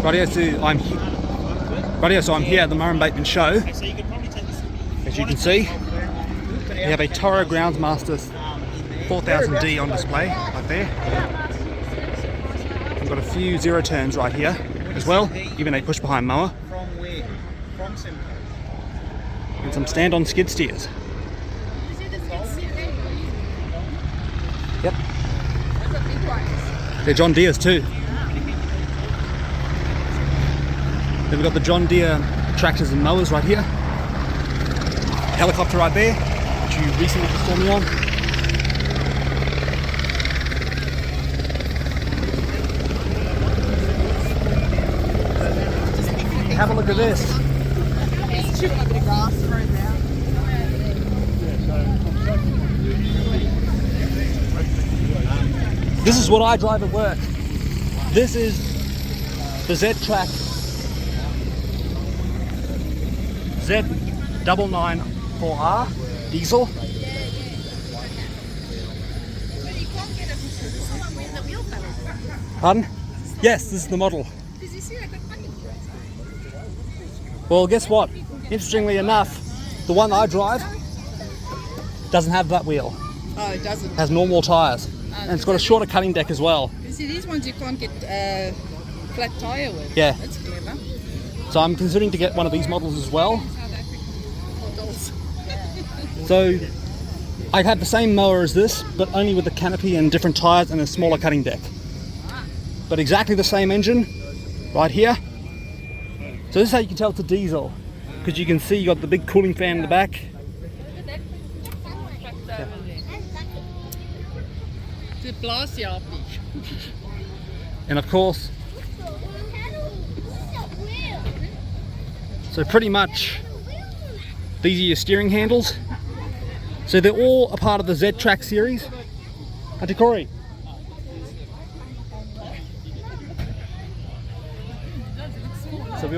so I'm here at the Murrumbateman show. As you can see, we have a Toro Groundsmaster 4000D on display right there. We've got a few zero turns right here as well, even a push behind mower. And some stand-on skid steers. Yep. They're John Deere's too. Then we've got the John Deere tractors and mowers right here. Helicopter right there, which you recently just saw me on. Have a look at this. He's chewing a bit of grass right now. This is what I drive at work. This is the Z-Track Z994R diesel. But you can't get it. This is the one with the wheel panel. Pardon? Yes, this is the model. Does you see that good money? Well, guess what? Interestingly enough, the one I drive doesn't have that wheel. Oh, it doesn't. It has normal tyres. And it's got a shorter cutting deck as well. You see, these ones you can't get flat tyre with. Yeah. That's clever. So I'm considering to get one of these models as well. South African models. So I have the same mower as this, but only with the canopy and different tyres and a smaller cutting deck. But exactly the same engine right here. So this is how you can tell it's a diesel, because you can see you got the big cooling fan in the back. And of course, so pretty much these are your steering handles. So they're all a part of the Z-Track series. Auntie Corey. They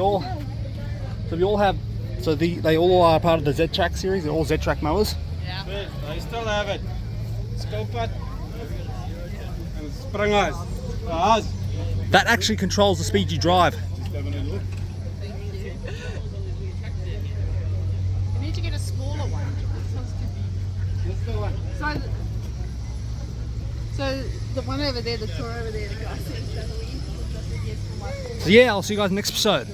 all are part of the Z-Track series. They're all Z-Track mowers. Yeah. I still have it. Scoopet and springers. That actually controls the speed you drive. You need to get a smaller one. So the one over there, the tour over there, the guy said that yes for my call. So yeah, I'll see you guys next episode.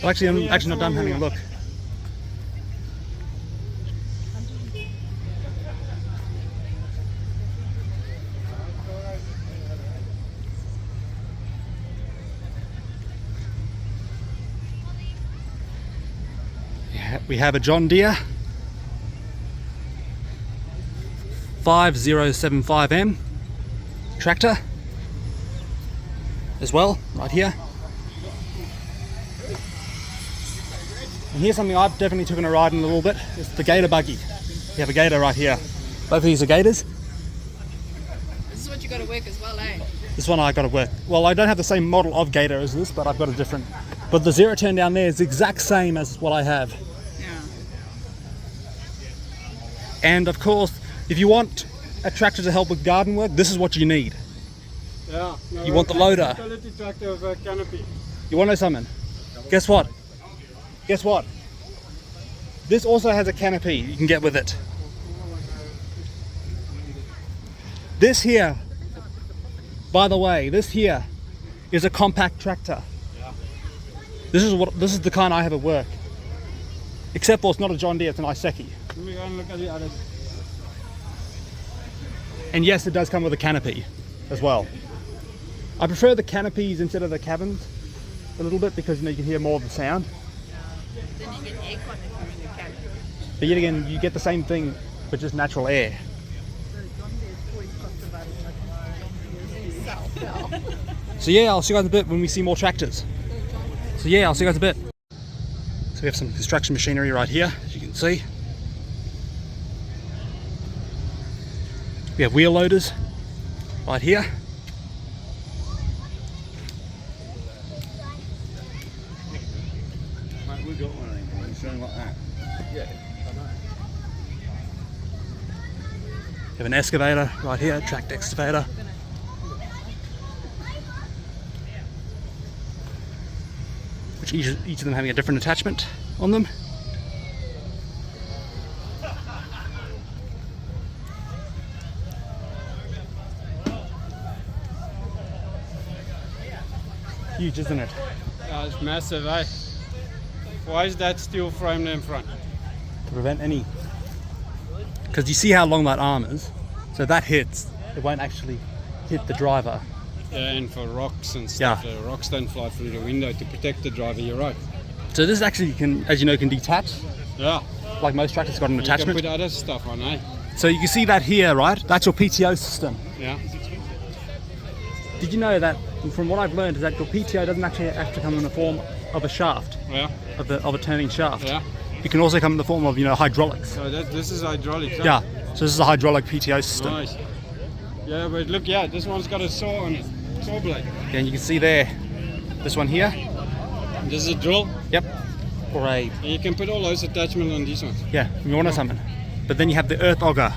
Well, actually, I'm actually not done having a look. We have a John Deere 5075M tractor as well, right here. And here's something I've definitely taken a ride in a little bit. It's the Gator buggy. We have a Gator right here. Both of these are Gators. This is what you got to work as well, eh? This one I got to work. Well, I don't have the same model of Gator as this, but I've got a different. But the zero turn down there is the exact same as what I have. Yeah. And of course, if you want a tractor to help with garden work, this is what you need. Yeah. You want the loader. Utility tractor with a canopy. You want to know something? Guess what? Guess what? This also has a canopy you can get with it. This here, by the way, this here is a compact tractor. This is the kind I have at work. Except for it's not a John Deere, it's an Iseki. Let me go and look at the others. And yes, it does come with a canopy as well. I prefer the canopies instead of the cabins a little bit because you can hear more of the sound. Then you get aircon if you're in the cabin. But yet again, you get the same thing but just natural air. So John Deere's toys cost about as much as John Deere's himself now. So yeah, I'll see you guys in a bit when we see more tractors. So yeah, I'll see you guys in a bit. So we have some construction machinery right here, as you can see. We have wheel loaders right here. Mate, we got one of them. It's something like that. Yeah, I know. We have an excavator right here, tracked excavator. each of them having a different attachment on them. Huge, isn't it? It's massive, eh? Why is that steel frame there in front? To prevent any, because you see how long that arm is, so that hits, it won't actually hit the driver. Yeah, and for rocks and stuff. Yeah. The rocks don't fly through the window to protect the driver, you're right. So this actually can, as you know, can detach. Yeah. Like most tractors, got an You attachment. can put other stuff on, eh? So you can see that here, right? That's your PTO system. Yeah. Did you know that, from what I've learned, is that your PTO doesn't actually have to come in the form of a shaft, Yeah. of a turning shaft. Yeah. It can also come in the form of, hydraulics. So this is hydraulic. Huh? Yeah. So this is a hydraulic PTO system. Nice. Yeah, but look, yeah, this one's got a saw on it. Saw blade. Yeah, and you can see there, this one here. This is a drill. Yep. Or a, And you can put all those attachments on these ones. yeah, you want something. But then you have the earth auger.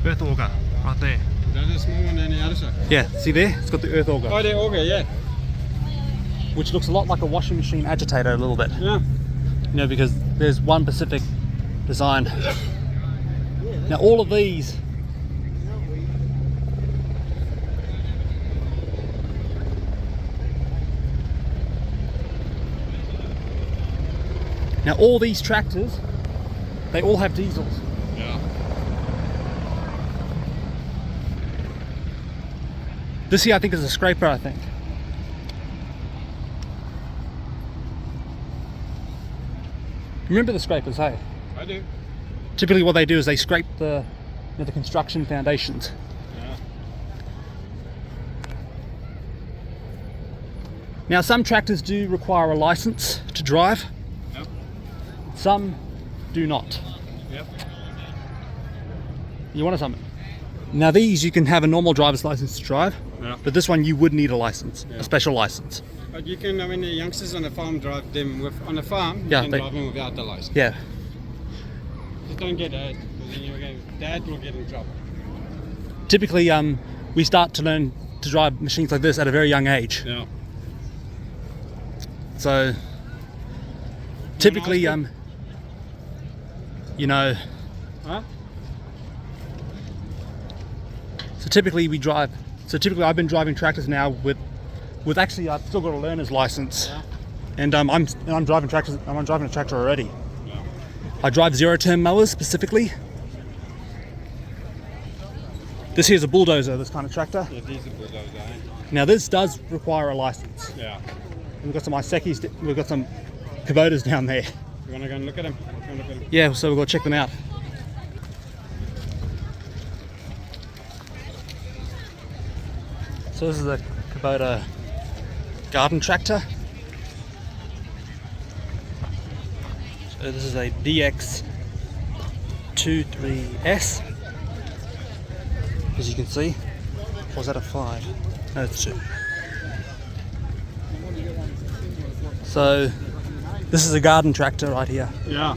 Earth auger, right there. That is a small one on the other side. Yeah, see there? It's got the earth auger, Oh, the auger, yeah. which looks a lot like a washing machine agitator a little bit. Yeah. Because there's one Pacific design. Now all of these tractors, they all have diesels. Yeah. This here I think is a scraper, I think. Remember the scrapers, hey? I do. Typically what they do is they scrape the construction foundations. Yeah. Now some tractors do require a license to drive, Yep. some do not. Yep. You want something? Now these you can have a normal driver's license to drive, Yeah. but this one you would need a license, Yeah. a special license. But you can, when the youngsters on the farm drive them on the farm, Yeah, you can they- drive them without the license. Yeah. Just don't get that, because then Dad will get in trouble. Typically we start to learn to drive machines like this at a very young age. Yeah. So typically Huh? so typically I've been driving tractors now with actually I've still got a learner's license. Yeah. And I'm driving tractors. I'm driving a tractor already. Yeah. I drive zero-turn mowers specifically. This here's a bulldozer, this kind of tractor. Yeah, these are good, those, eh? Now this does require a license. Yeah. We've got some Isekis, we've got some Kubotas down there. You want to go and look at them? Yeah, so we've got to check them out. So this is a Kubota garden tractor. So this is a DX23S. As you can see. Or was that a 5? No, it's 2. So this is a garden tractor right here. Yeah.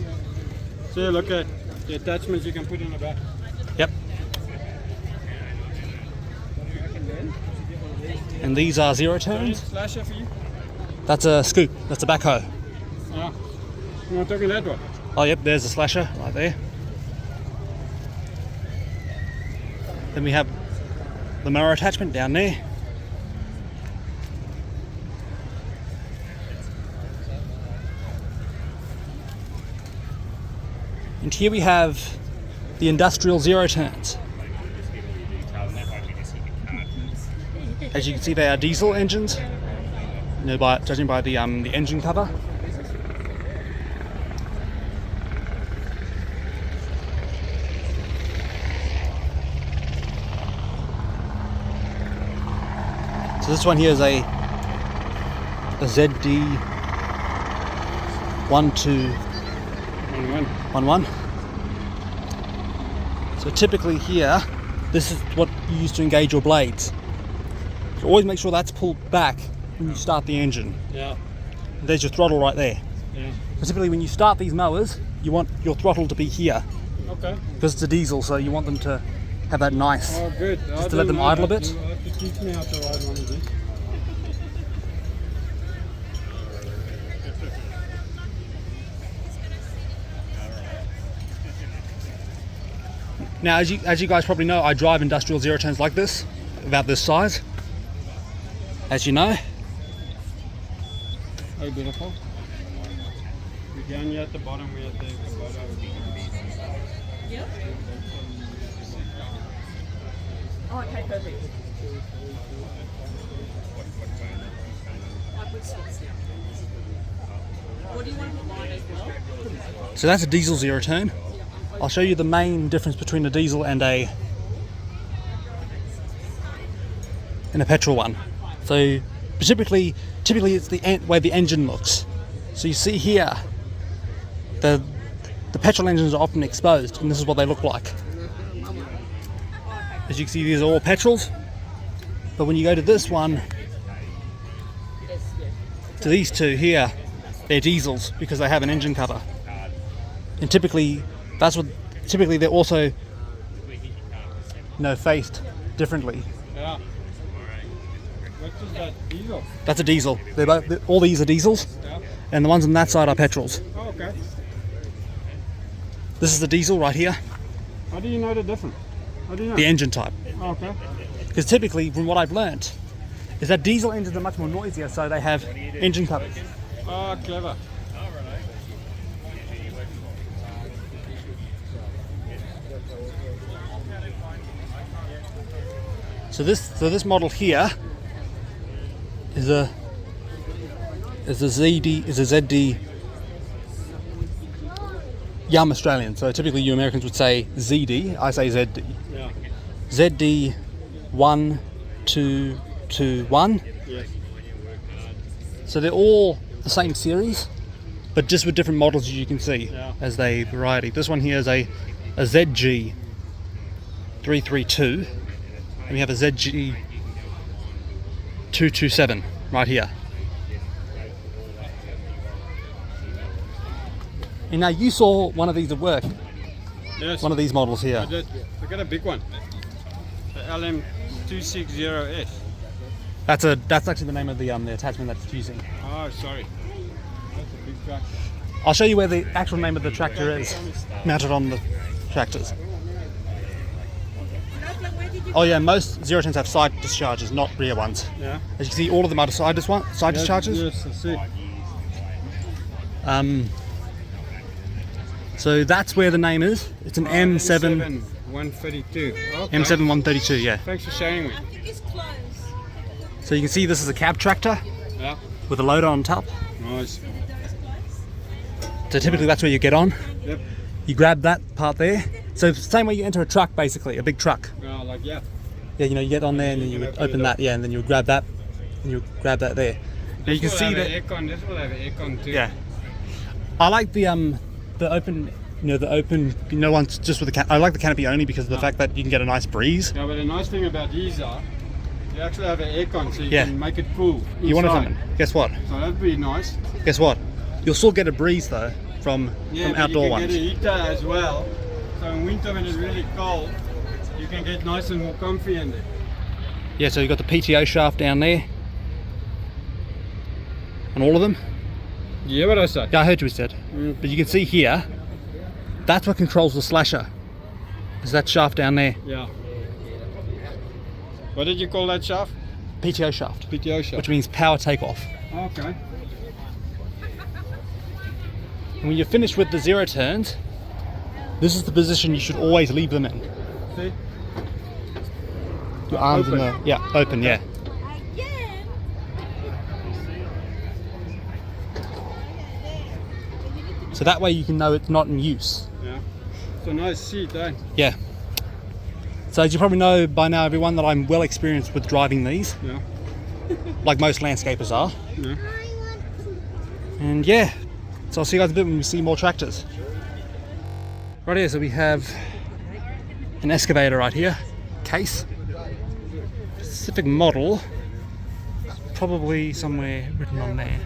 See, look at the attachments you can put in the back. Yep. And these are zero turns. Slasher for you? That's a scoop. That's a backhoe. Yeah. You want to take that one? Oh, yep. There's a slasher right there. Then we have the mower attachment down there. And here we have the industrial zero turns. As you can see, they are diesel engines. Judging by the engine cover. So this one here is a ZD 1211. So typically here, this is what you use to engage your blades. So always make sure that's pulled back when you start the engine. Yeah. There's your throttle right there. Yeah. So typically when you start these mowers, you want your throttle to be here Okay. because it's a diesel, so you want them to have that nice. Oh, good. Just to let them idle a bit. You have to teach me how to ride one of these. Now, as you guys probably know, I drive industrial zero turns like this, about this size. As you know. Oh, beautiful. We're down here at the bottom. We're at the bottom. Yep. Oh, okay, perfect. I put socks down. Or do you want to put mine as well? So that's a diesel zero turn. I'll show you the main difference between a diesel and a petrol one. So typically it's the way the engine looks. So you see here, the petrol engines are often exposed, and this is what they look like. As you can see, these are all petrols, but when you go to this one, to these two here, they're diesels because they have an engine cover. And typically they're also faced differently. Yeah. What is that? Diesel? That's a diesel. All these are diesels, Yeah. and the ones on that side are petrols. Oh, okay. This is the diesel right here, How do you know the difference? How do you know? the engine type. Oh, okay. Because typically, from what I've learnt, is that diesel engines are much more noisier, so they have engine covers. Oh, clever. So this model here is a ZD I'm Australian, so typically you Americans would say ZD, I say ZD. Yeah. ZD 1221. Yes. So they're all the same series, but just with different models, as you can see, Yeah. as they variety. This one here is a ZG 332, and we have a ZG 227 right here. And now you saw one of these at work, Yes. one of these models I here. did. Look at a big one. The LM260S. That's actually the name of the attachment that's it's using. Oh, sorry. That's a big tractor. I'll show you where the actual name of the tractor is, mounted on the tractors. Oh yeah, most zero turns have side discharges, not rear ones. Yeah. As you can see, all of them are side discharges. Yes, I see. So that's where the name is. It's an M7 132. Okay. M7 132. Yeah. Thanks for showing me. It's closed. So you can see this is a cab tractor Yeah. with a loader on top. Nice. So typically that's where you get on. Yep. You grab that part there. So same way you enter a truck, basically, a big truck. Oh, like yeah. Yeah, you get on there and then you would open that. Yeah, and then you would grab that, and you would grab that there. Now you can This will see have that. aircon. This will have aircon too. Yeah. I like the open, ones just with the I like the canopy only because of the fact that you can get a nice breeze. Yeah, but the nice thing about these are, you actually have an aircon, so you Yeah. can make it cool. You want inside. something? Guess what? So that'd be nice. Guess what? You'll still get a breeze though from Yeah, outdoor but you can ones. get a heater as well. So in winter when it's really cold, you can get nice and more comfy in there. Yeah, so you've got the PTO shaft down there. On all of them. Yeah, what I said. Yeah, I heard you said. Mm. But you can see here, that's what controls the slasher. Is that shaft down there? Yeah. What did you call that shaft? PTO shaft. PTO shaft. Which means power takeoff. Okay. And when you're finished with the zero turns, this is the position you should always leave them in. See? Your arms in Open. the, yeah, open, yeah. So that way you can know it's not in use. Yeah. It's a nice seat, eh? Yeah. So as you probably know by now, everyone, that I'm well experienced with driving these, Yeah. like most landscapers are. Yeah. And yeah, so I'll see you guys a bit when we see more tractors. Right here, so we have an excavator right here, case, specific model, probably somewhere written on there.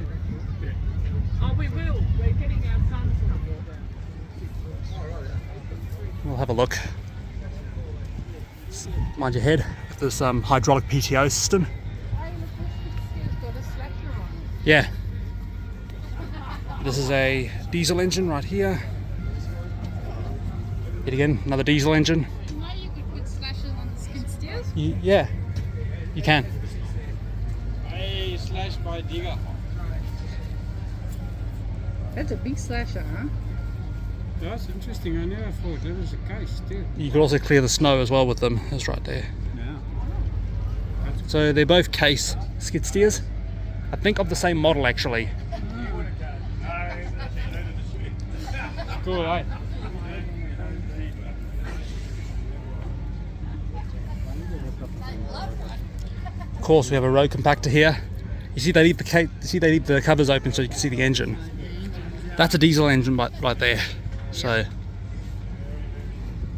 Oh, we will. We're getting our sons number. We'll have a look. Mind your head with this hydraulic PTO system. It's got a slacker on. Yeah. This is a diesel engine right here. Yet again, another diesel engine. Yeah, you can. I slash by digger. That's a big slasher, huh? That's interesting. I never thought that was the case too. You could also clear the snow as well with them. That's right there. Yeah. So they're both case skid steers. I think of the same model actually. Cool, right? Of course, we have a road compactor here. You see, they leave the covers open so you can see the engine. That's a diesel engine right there. So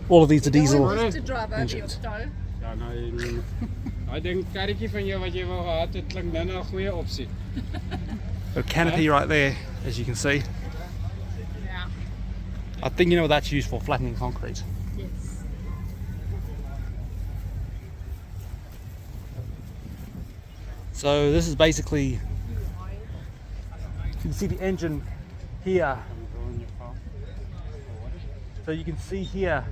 all of these are diesel To drive over your engines. stove. Ja, nou, I denk karretjie van jou wat jy wou gehad het, klink nou na 'n goeie opsie. A canopy right there, as you can see. Yeah. I think you know what that's used for, flattening concrete. Yes. So this is basically, you can see the engine here. So you can see here,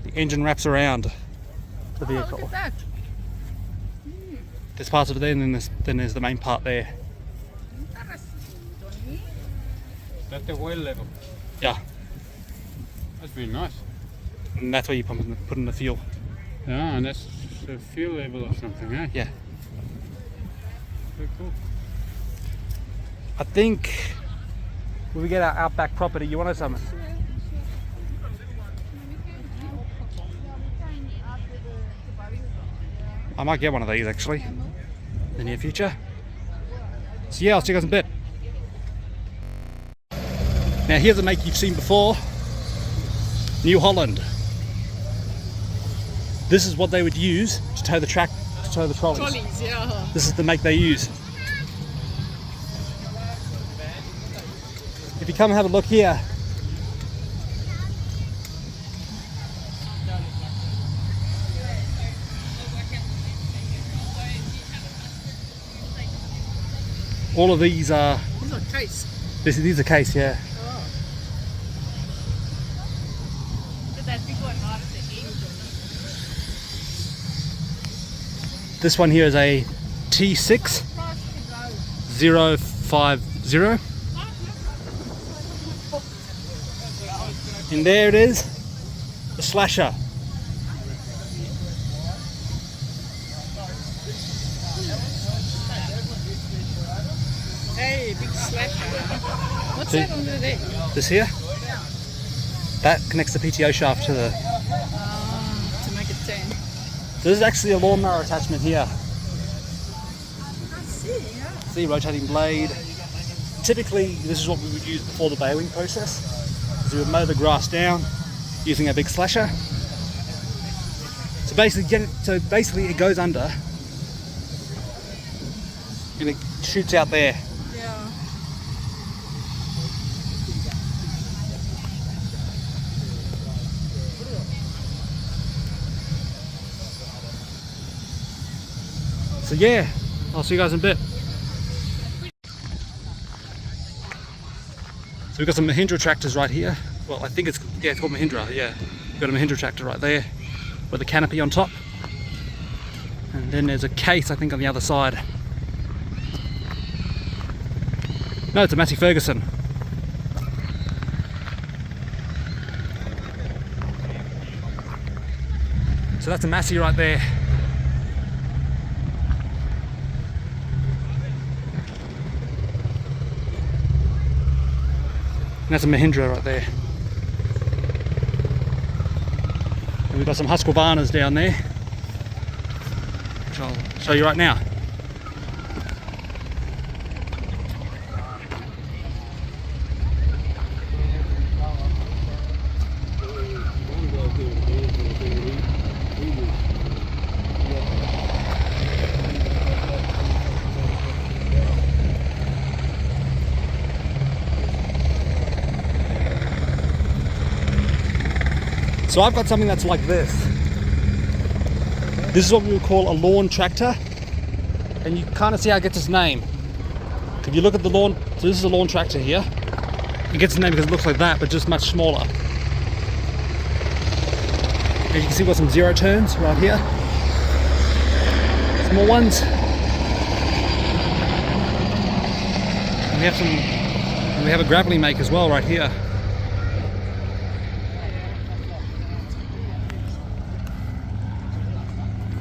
the engine wraps around the Oh, vehicle. look at that. There's parts of it there, and then there's the main part there. That's the oil level. Yeah, That's very nice. and that's where you put in the fuel. Yeah, and that's the fuel level or something, eh? Yeah. Very cool. I think when we get our outback property, you want to summon. I might get one of these actually in the near future. So yeah, I'll see you guys in a bit. Now here's a make you've seen before. New Holland. This is what they would use to tow the trolleys. Trolleys, yeah. This is the make they use. If you come and have a look here, all of these are, These are case. these are case, yeah. Oh. But that big one right at the end. This one here is a T6 050. And there it is, the slasher. Hey, big slasher. What's See? that under there? This here, that connects the PTO shaft to the. To make it turn. So this is actually a lawnmower attachment here. I see, yeah. See, rotating blade. Typically, this is what we would use before the baling process. Is we would mow the grass down using a big slasher. So basically, it goes under and it shoots out there. Yeah. So yeah, I'll see you guys in a bit. So we've got some Mahindra tractors right here. Well, I think it's called Mahindra, yeah. We've got a Mahindra tractor right there with a canopy on top. And then there's a case, I think, on the other side. No, it's a Massey Ferguson. So that's a Massey right there. And that's a Mahindra right there. And we've got some Husqvarnas down there, which I'll show you right now. So I've got something that's like this. This is what we would call a lawn tractor, and you kind of see how it gets its name. If you look at the lawn, so this is a lawn tractor here. It gets its name because it looks like that, but just much smaller. And you can see we've got some zero turns right here. Small ones. And we have a gravelly make as well right here.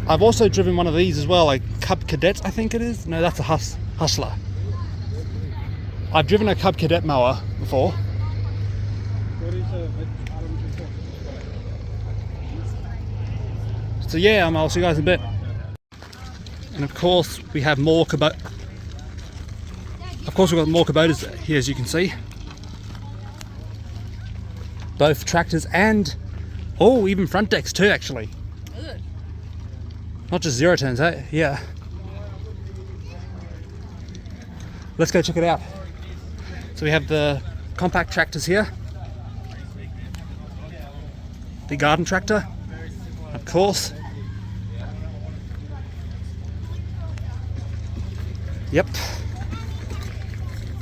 I've also driven one of these as well, like Cub Cadets, I think it is. No, that's a Hustler. I've driven a Cub Cadet mower before. So yeah, I'll see you guys in a bit. And of course we have more Kubota. Of course we've got more Kubotas here, as you can see. Both tractors and even front decks too, actually. Not just zero turns, eh? Yeah. Let's go check it out. So we have the compact tractors here. The garden tractor, of course. Yep.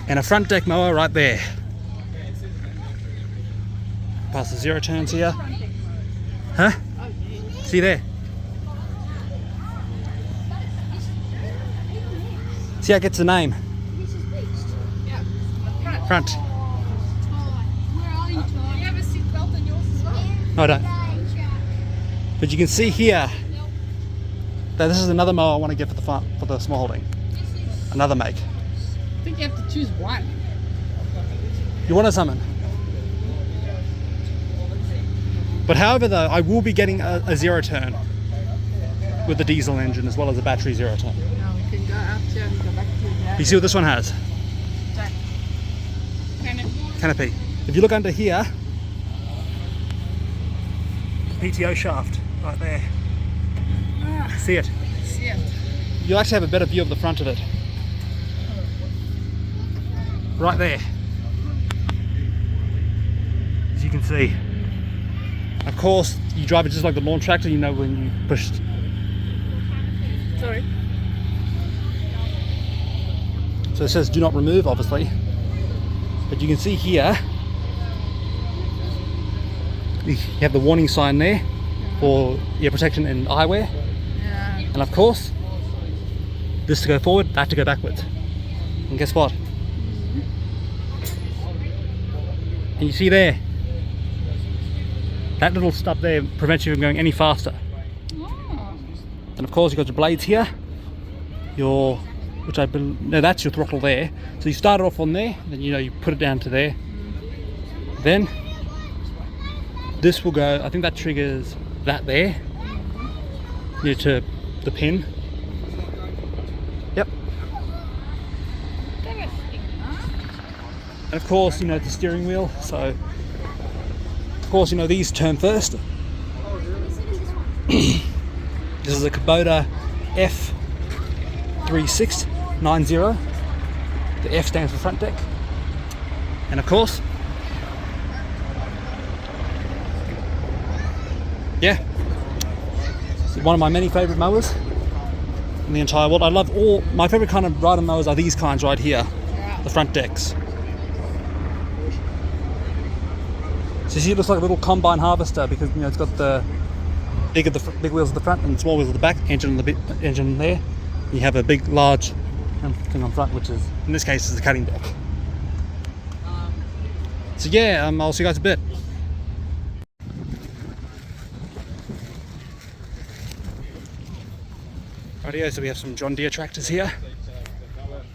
And a front deck mower right there. Past the zero turns here. Huh? See there? See how it gets the name? Front. Where are you? Do you have a seatbelt in yours as well? No, I don't. But you can see here that this is another mower I want to get for the front, for the small holding. Another make. I think you have to choose one. You want a summon? But however though, I will be getting a zero turn with the diesel engine as well as a battery zero turn. Now we can go up here and go back to that. You see what this one has? Canopy. If you look under here, PTO shaft right there. See it? See it. You'll actually have a better view of the front of it. Right there. As you can see. Of course, you drive it just like the lawn tractor, you know when you pushed. Sorry. So it says do not remove, obviously. But you can see here, you have the warning sign there for ear protection and eyewear. Yeah. And of course, this to go forward, that to go backwards. And guess what? And you see there, that little stub there prevents you from going any faster. Oh. And of course you've got your blades here, no, that's your throttle there. So you start it off on there, then you put it down to there. Then this will go, I think that triggers that there, to the pin. Yep. And of course, the steering wheel. So of course, these turn first. This is a Kubota F3690. The F stands for front deck. And of course, yeah, it's one of my many favourite mowers in the entire world. I love my favourite kind of rider mowers are these kinds right here, the front decks. So you see, it looks like a little combine harvester because it's got the big wheels at the front and small wheels at the back. Engine there. You have a big, large thing on front, which is in this case is the cutting deck. So yeah, I'll see you guys in a bit. Rightio, so we have some John Deere tractors here,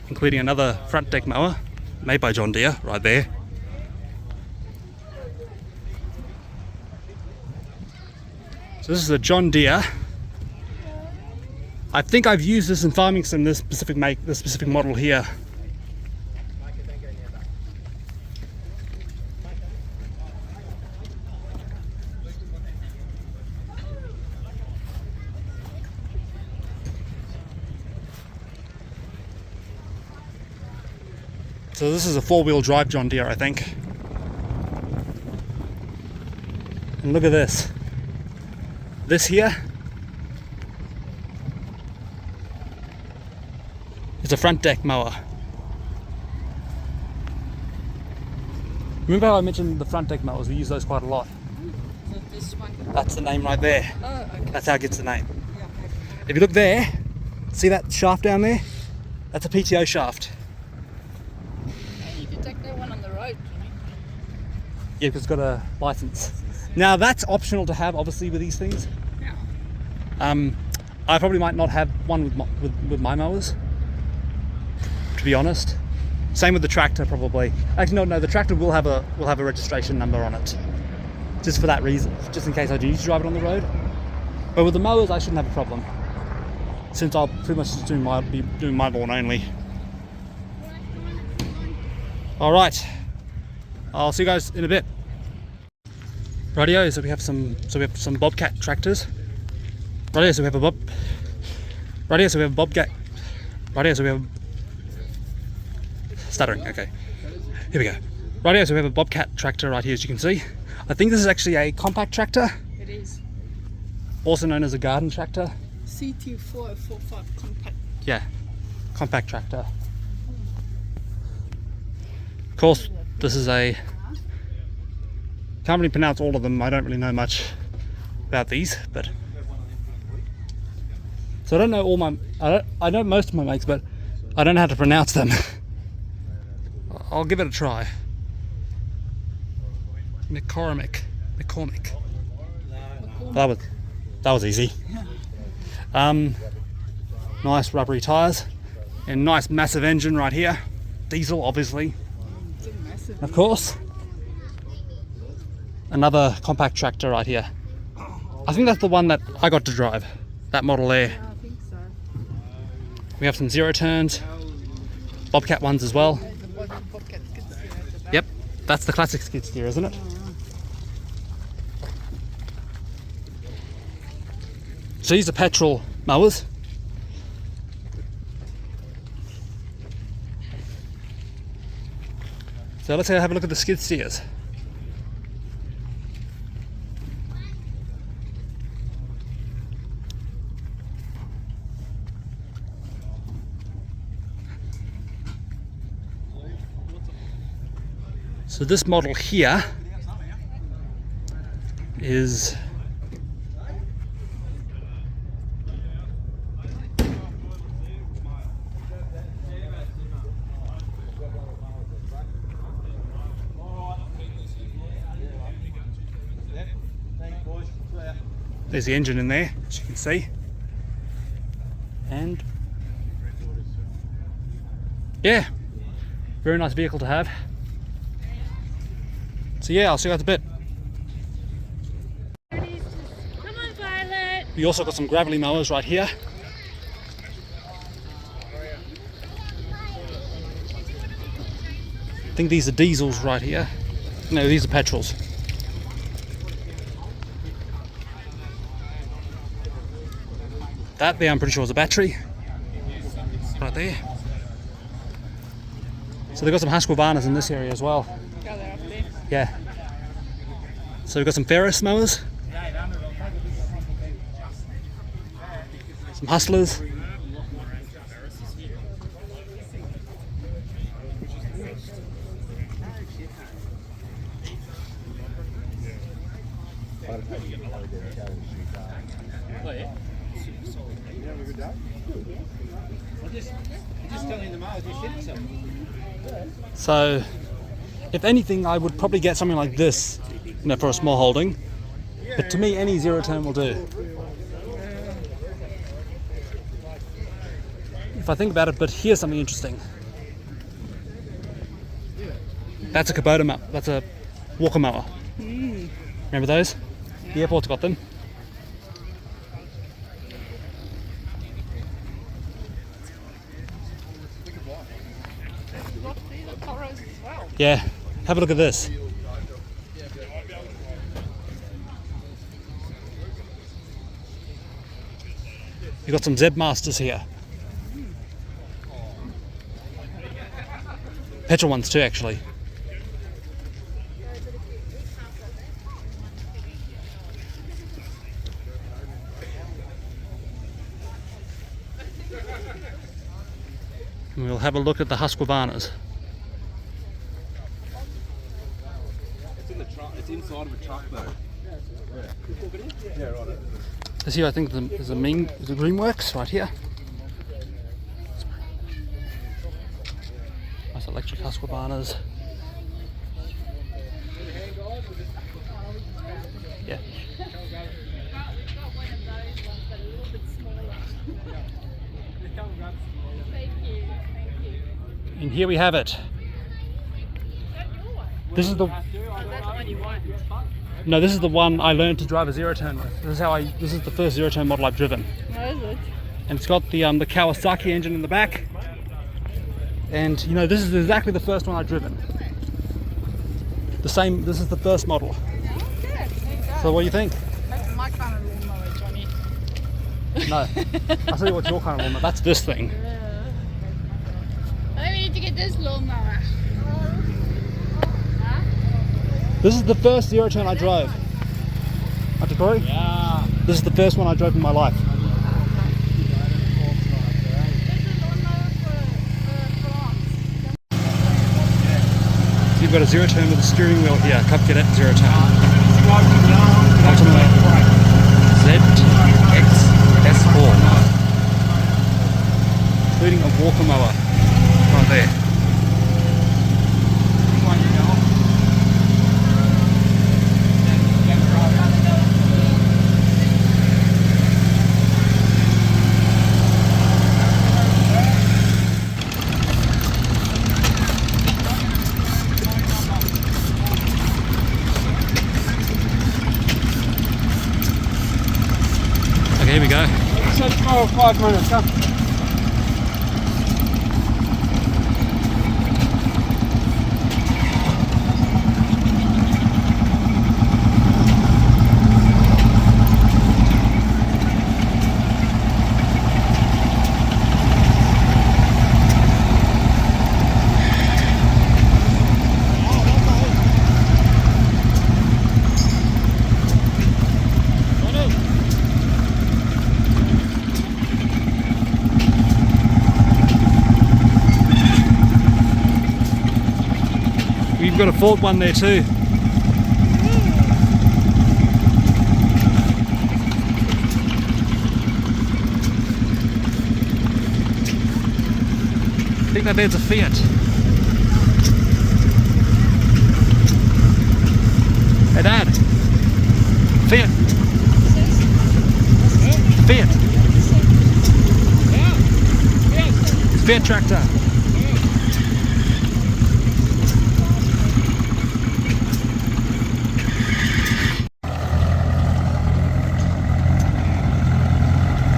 including another front deck mower made by John Deere right there. So this is a John Deere. I think I've used this in farming sim, this specific model here. So this is a 4-wheel drive John Deere, I think. And look at this. This here is a front deck mower. Remember how I mentioned the front deck mowers? We use those quite a lot. So this one. That's the name right there. Oh, okay. That's how it gets the name. If you look there, See that shaft down there? That's a PTO shaft. You could take that one on the road, Jimmy. Yeah, because it's got a license. Now that's optional to have, obviously, with these things. Yeah. I probably might not have one with my mowers, to be honest. Same with the tractor, probably. Actually, no, the tractor will have a registration number on it, just for that reason, just in case I do need to drive it on the road. But with the mowers, I shouldn't have a problem, since I'll pretty much just be doing my lawn only. All right, I'll see you guys in a bit. Radio, so we have some Bobcat tractors. Radio, so we have a Bobcat. Radio, so we have stuttering. Okay, here we go. Radio, so we have a Bobcat tractor right here, as you can see. I think this is actually a compact tractor, It is. also known as a garden tractor. CT4045 compact. Yeah, compact tractor. Of course, this is a. Can't really pronounce all of them. I don't really know much about these, but so I don't know all my. I know most of my makes, but I don't know how to pronounce them. I'll give it a try. McCormick. That was easy. Nice rubbery tires and nice massive engine right here. Diesel, obviously. It's a massive. Of course. Another compact tractor right here. I think that's the one that I got to drive. That model there. Yeah, I think so. We have some zero turns. Bobcat ones as well. There's a Bobcat skid steer at the back. Yep. That's the classic skid steer, isn't it? So these are petrol mowers. So let's have a look at the skid steers. So this model here is there's the engine in there, as you can see, and yeah, very nice vehicle to have. So yeah, I'll see you guys in a bit. Come on, Violet. We also got some gravelly mowers right here. I think these are diesels right here. No, these are petrols. That there, I'm pretty sure, is a battery. Right there. So they've got some Husqvarnas in this area as well. Go there up there. Yeah. So we've got some Ferris mowers. Some Hustlers. So, if anything, I would probably get something like this, for a small holding. But to me, any zero turn will do. If I think about it, but here's something interesting. That's a Kubota mower. That's a walker mower. Remember those? The airport's got them. Yeah, have a look at this. You've got some Z Masters here. Petrol ones too, actually. And we'll have a look at the Husqvarnas. It's inside of a truck though. This here, I think, is a Greenworks right here. electric Husqvarnas. Yeah. We've got one of those ones, but a little bit smaller. Thank you. Thank you. And here we have it. This is the That's the one you want. no. This is the one I learned to drive a zero turn with. This is the first zero turn model I've driven. What is it? And it's got the Kawasaki engine in the back. And you know, this is exactly the first one I've driven. The same. This is the first model. Oh, good. There you go. So what do you think? That's my kind of lawnmower, Johnny. No. I'll tell you what's your kind of lawnmower. That's this thing. I think we need to get this lawnmower. Huh? This is the first zero turn I drove. Auntie Corey? Yeah. This is the first one I drove in my life. This is a lawnmower for arms. So you've got a zero turn with a steering wheel here. Cup Cadet zero turn. Ultimate ZX-S4. Including a walker mower. Right there. Okay, here we go. Let's go 5 minutes, come. We've got a Ford one there too. I think that there's a Fiat. Hey Dad. Fiat. Fiat. Fiat tractor.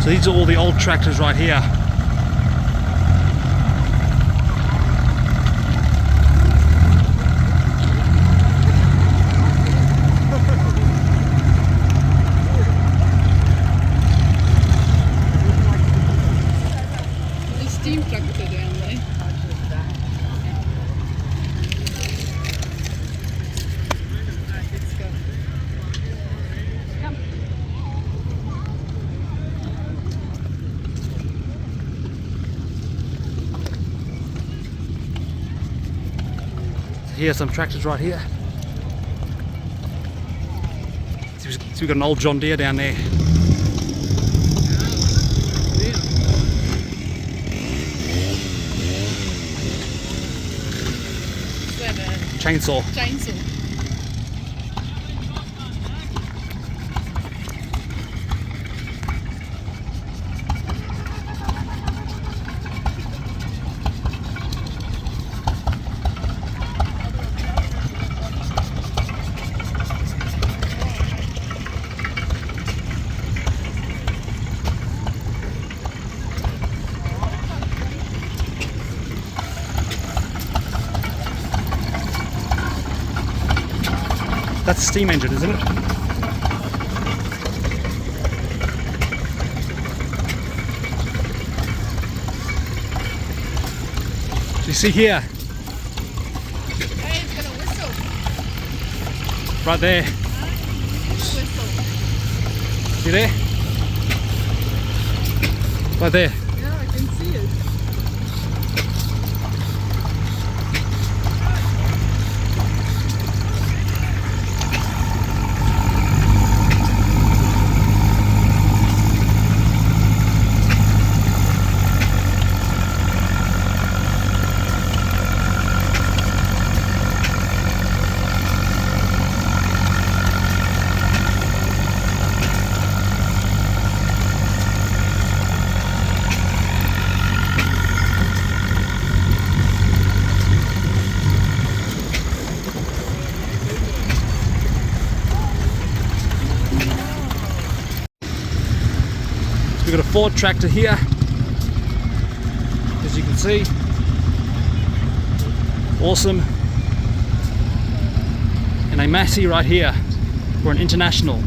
So these are all the old tractors right here. The steam tractor down there. Let's go. Come. Here's some tractors right here. So we've got an old John Deere down there. Is that a Chainsaw. chainsaw? That's a steam engine, isn't it? So you see here, Hey, it's got a whistle. right there. Whistle. See there? Right there. Yeah, I can see it. Ford tractor here, as you can see. Awesome. And a Massey right here for an International.